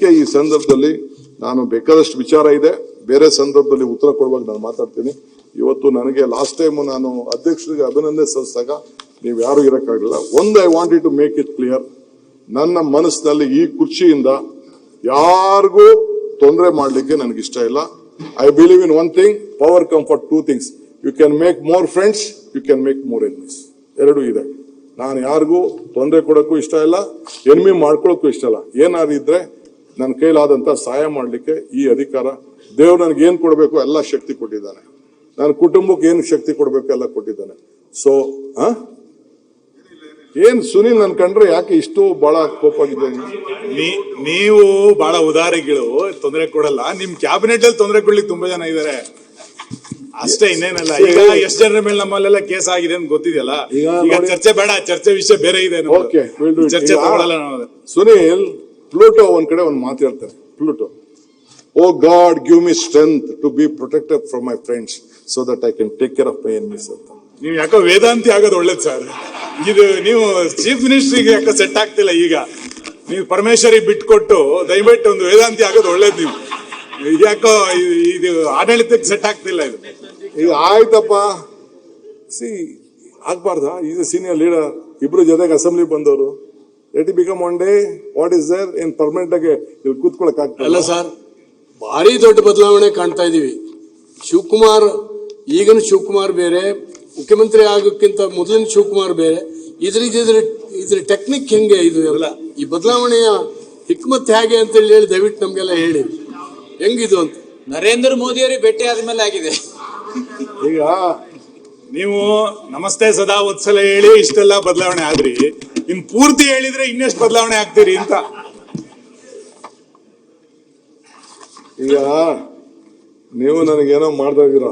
ಈ ಸಂದರ್ಭದಲ್ಲಿ ನಾನು ಬೇಕಾದಷ್ಟು ವಿಚಾರ ಇದೆ, ಬೇರೆ ಸಂದರ್ಭದಲ್ಲಿ ಉತ್ತರ ಕೊಡುವಾಗ ನಾನು ಮಾತಾಡ್ತೀನಿ. ಇವತ್ತು ನನಗೆ ಲಾಸ್ಟ್ ಟೈಮ್ ನಾನು ಅಧ್ಯಕ್ಷರಿಗೆ ಅಭಿನಂದನೆ ಸಲ್ಲಿಸಿದಾಗ ನೀವು ಯಾರು ಇರಕ್ಕಾಗಲಿಲ್ಲ. ಒಂದು I wanted to make it clear, ನನ್ನ ಮನಸ್ಸಿನಲ್ಲಿ ಈ ಕುರ್ಚಿಯಿಂದ ಯಾರಿಗೂ ತೊಂದರೆ ಮಾಡಲಿಕ್ಕೆ ನನಗೆ ಇಷ್ಟ ಇಲ್ಲ. I believe in one thing, power come for two things. You can make more friends, you can make more enemies. ಎರಡೂ ಇದೆ. ನಾನು ಯಾರಿಗೂ ತೊಂದರೆ ಕೊಡೋಕ್ಕೂ ಇಷ್ಟ ಇಲ್ಲ, ಎನಿಮಿ ಮಾಡ್ಕೊಳ್ಳೋಕ್ಕೂ ಇಷ್ಟ ಇಲ್ಲ. ಏನಾದ್ರು ಇದ್ರೆ ನನ್ನ ಕೈಲಾದಂತ ಸಹಾಯ ಮಾಡ್ಲಿಕ್ಕೆ ಈ ಅಧಿಕಾರ ದೇವ್ರು ನನಗೆ ಏನ್ ಕೊಡ್ಬೇಕು ಎಲ್ಲ ಶಕ್ತಿ ಕೊಟ್ಟಿದ್ದಾನೆ. ನನ್ನ ಕುಟುಂಬಕ್ಕೆ ಏನ್ ಶಕ್ತಿ ಕೊಡ್ಬೇಕು ಎಲ್ಲ ಕೊಟ್ಟಿದ್ದಾನೆ. ಸೊ ಏನ್ ಸುನಿಲ್ ನನ್ ಕಂಡ್ರೆ ಯಾಕೆ ಇಷ್ಟು ಬಹಳ ಕೋಪ ಆಗಿದೆ? ನೀವು ಬಹಳ ಉದಾರಿಗಳು, ತೊಂದರೆ ಕೊಡಲ್ಲ. ನಿಮ್ ಕ್ಯಾಬಿನೆಟ್ ಅಲ್ಲಿ ತೊಂದರೆ ಕೊಡ್ಲಿಕ್ಕೆ ತುಂಬಾ ಜನ ಇದಾರೆ ಅಷ್ಟೇ, ಇನ್ನೇನಲ್ಲ. ಈಗ ಎಷ್ಟು ಜನರ ಮೇಲೆ ನಮ್ಮಲ್ಲೆಲ್ಲ ಕೇಸ್ ಆಗಿದೆ ಅಂತ ಗೊತ್ತಿದೆಯಲ್ಲ. ಈಗ ಚರ್ಚೆ ಬೇಡ, ಚರ್ಚೆ ವಿಷಯ ಬೇರೆ ಇದೆ. ಚರ್ಚೆ ತಗೊಳ್ಳಲ್ಲ ನಾವು. ಸುನಿಲ್, ಪ್ಲೂಟೋ ಒಂದ್ ಕಡೆ ಒಂದ್ ಮಾತು ಹೇಳ್ತಾರೆ. Pluto, O God give me strength to be protected from my friends so that I can take care of my enemies ಅಂತ. ನೀವು ಯಾಕೋ ವೇದಾಂತಿ ಆಗೋದು ಒಳ್ಳೇದು ಸರ್. ಇದು ನೀವು ಚೀಫ್ ಮಿನಿಸ್ಟ್ರಿಗೆ ಯಾಕೋ ಸೆಟ್ ಆಗ್ತಿಲ್ಲ. ಈಗ ನೀವು ಪರಮೇಶ್ವರಿ ಬಿಟ್ಕೊಟ್ಟು ದಯವಿಟ್ಟು ಒಂದು ವೇದಾಂತಿ ಆಗೋದು ಒಳ್ಳೇದು. ನೀವು ಯಾಕೋ ಇದು ಆಡಳಿತಕ್ಕೆ ಸೆಟ್ ಆಗ್ತಿಲ್ಲ. ಇದು ಈಗ ಆಯ್ತಪ್ಪ, ಸಿ ಆಗ್ಬಾರ್ದ? ಈಸ್ ಎ ಸೀನಿಯರ್ ಲೀಡರ್, ಇಬ್ರು ಜೊತೆಗೆ ಅಸೆಂಬ್ಲಿ ಬಂದವರು. Let it become one day what is there in permanent ಆಗಿ ಇಲ್ಲಿ ಕೂತ್ಕೊಳಕ್ ಆಗ್ತದೆ? ಅಲ್ಲ ಸರ್, ಭಾರಿ ದೊಡ್ಡ ಬದಲಾವಣೆ ಕಾಣ್ತಾ ಇದೀವಿ. ಶಿವಕುಮಾರ್, ಈಗಿನ ಶಿವಕುಮಾರ್ ಬೇರೆ, ಮುಖ್ಯಮಂತ್ರಿ ಆಗೋಕ್ಕಿಂತ ಮೊದಲಿನ ಶಿವಕುಮಾರ್ ಬೇರೆ. ಇದ್ರ ಟೆಕ್ನಿಕ್ ಹೆಂಗೆ ಇದು ಎಲ್ಲ? ಈ ಬದಲಾವಣೆಯ ಹಿಕ್ಮತ್ ಹೇಗೆ ಅಂತ ಹೇಳಿ ದಯವಿಟ್ಟು ನಮ್ಗೆಲ್ಲ ಹೇಳಿ, ಹೆಂಗಿದು ಅಂತ. ನರೇಂದ್ರ ಮೋದಿ ಅವರಿಗೆ ಭೇಟಿ ಆದ್ಮೇಲೆ ಆಗಿದೆ. ಈಗ ನೀವು ನಮಸ್ತೆ ಸದಾ ವತ್ಸಲ ಹೇಳಿ ಇಷ್ಟೆಲ್ಲ ಬದಲಾವಣೆ ಆದ್ರಿ, ಇನ್ ಪೂರ್ತಿ ಹೇಳಿದ್ರೆ ಇನ್ನೆಷ್ಟು ಬದಲಾವಣೆ ಆಗ್ತೀರಿ ಅಂತ. ಈಗ ನೀವು ನನಗೇನೋ ಮಾಡ್ತಾ ಇದೀರ.